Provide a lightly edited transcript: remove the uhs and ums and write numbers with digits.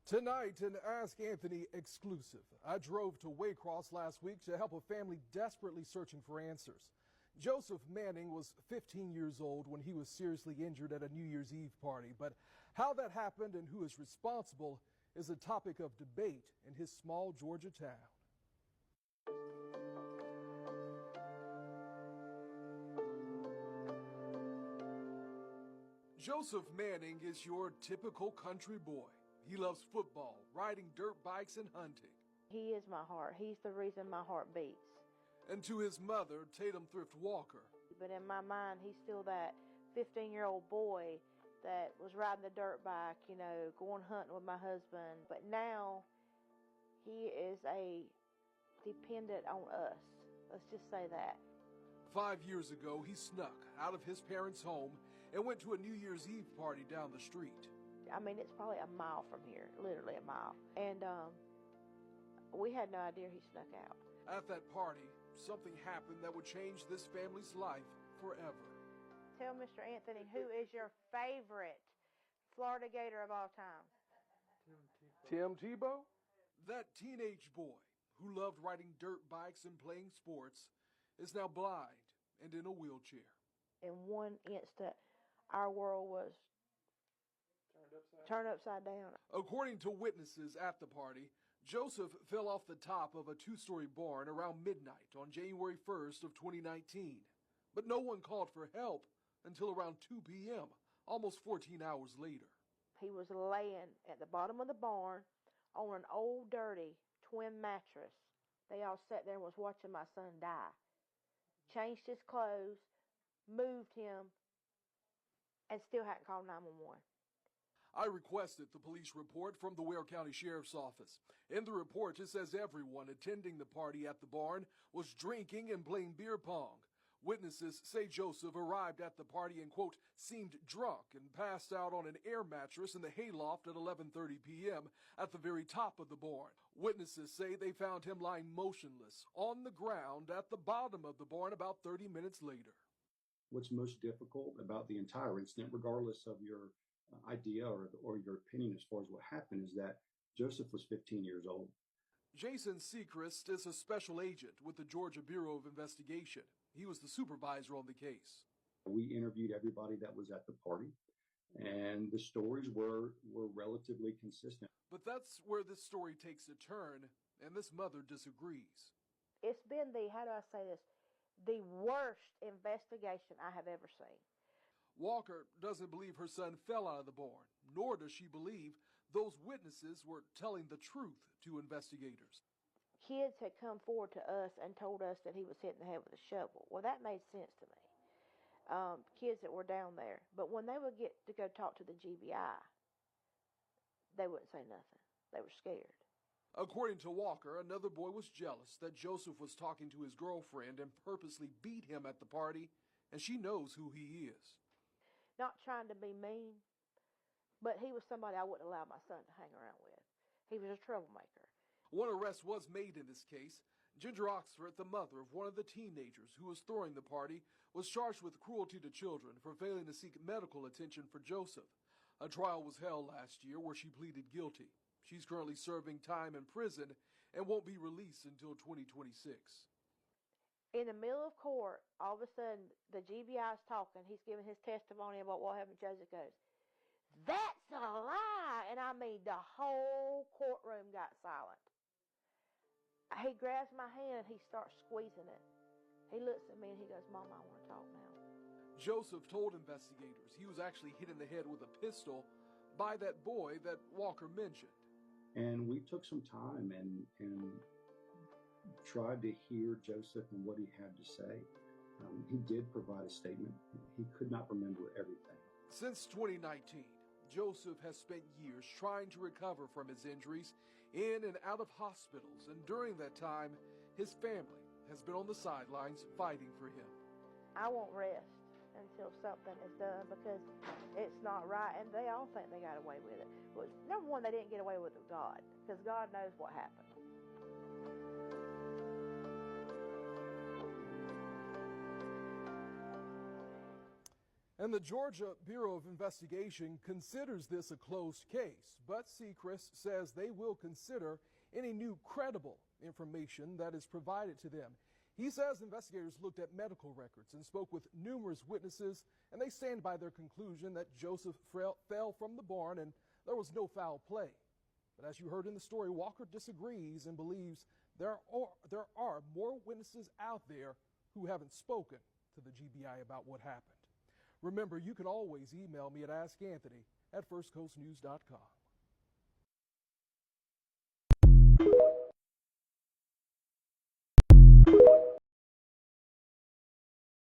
Tonight, an Ask Anthony exclusive. I drove to Waycross last week to help a family desperately searching for answers. Joseph Manning was 15 years old when he was seriously injured at a New Year's Eve party. But how that happened and who is responsible is a topic of debate in his small Georgia town. Joseph Manning is your typical country boy. He loves football, riding dirt bikes, and hunting. He is my heart. He's the reason my heart beats. And to his mother, Tatum Thrift Walker. But in my mind, he's still that 15-year-old boy that was riding the dirt bike, going hunting with my husband. But now he is dependent on us. Let's just say that. 5 years ago, he snuck out of his parents' home and went to a New Year's Eve party down the street. It's probably a mile from here, literally a mile. And we had no idea he snuck out. At that party, something happened that would change this family's life forever. Tell Mr. Anthony, who is your favorite Florida Gator of all time? Tim Tebow? That teenage boy who loved riding dirt bikes and playing sports is now blind and in a wheelchair. In one instant, our world was turned upside down. According to witnesses at the party, Joseph fell off the top of a two-story barn around midnight on January 1st of 2019. But no one called for help until around 2 p.m., almost 14 hours later. He was laying at the bottom of the barn on an old, dirty twin mattress. They all sat there and was watching my son die. Changed his clothes, moved him, and still hadn't called 911. I requested the police report from the Ware County Sheriff's Office. In the report, it says everyone attending the party at the barn was drinking and playing beer pong. Witnesses say Joseph arrived at the party and, quote, seemed drunk and passed out on an air mattress in the hayloft at 11:30 p.m. at the very top of the barn. Witnesses say they found him lying motionless on the ground at the bottom of the barn about 30 minutes later. What's most difficult about the entire incident, regardless of your idea or your opinion as far as what happened, is that Joseph was 15 years old. Jason Seacrest is a special agent with the Georgia Bureau of Investigation. He was the supervisor on the case. We interviewed everybody that was at the party, and the stories were relatively consistent. But that's where this story takes a turn, and this mother disagrees. It's been the worst investigation I have ever seen. Walker doesn't believe her son fell out of the barn, nor does she believe those witnesses were telling the truth to investigators. Kids had come forward to us and told us that he was hit in the head with a shovel. Well, that made sense to me. Kids that were down there. But when they would get to go talk to the GBI, they wouldn't say nothing. They were scared. According to Walker, another boy was jealous that Joseph was talking to his girlfriend and purposely beat him at the party, and she knows who he is. Not trying to be mean, but he was somebody I wouldn't allow my son to hang around with. He was a troublemaker. One arrest was made in this case. Ginger Oxford, the mother of one of the teenagers who was throwing the party, was charged with cruelty to children for failing to seek medical attention for Joseph. A trial was held last year where she pleaded guilty. She's currently serving time in prison and won't be released until 2026. In the middle of court, all of a sudden, the GBI is talking. He's giving his testimony about what happened. Joseph goes, "That's a lie!" And the whole courtroom got silent. He grabs my hand and he starts squeezing it. He looks at me and he goes, "Mom, I want to talk now." Joseph told investigators he was actually hit in the head with a pistol by that boy that Walker mentioned. And we took some time and tried to hear Joseph and what he had to say. He did provide a statement. He could not remember everything. Since 2019, Joseph has spent years trying to recover from his injuries in and out of hospitals, and during that time, his family has been on the sidelines fighting for him. I won't rest until something is done because it's not right, and they all think they got away with it. Well, number one, they didn't get away with it with God, because God knows what happened. And the Georgia Bureau of Investigation considers this a closed case, but Sechrist says they will consider any new credible information that is provided to them. He says investigators looked at medical records and spoke with numerous witnesses, and they stand by their conclusion that Joseph fell from the barn and there was no foul play. But as you heard in the story, Walker disagrees and believes there are more witnesses out there who haven't spoken to the GBI about what happened. Remember, you can always email me at askanthony@firstcoastnews.com.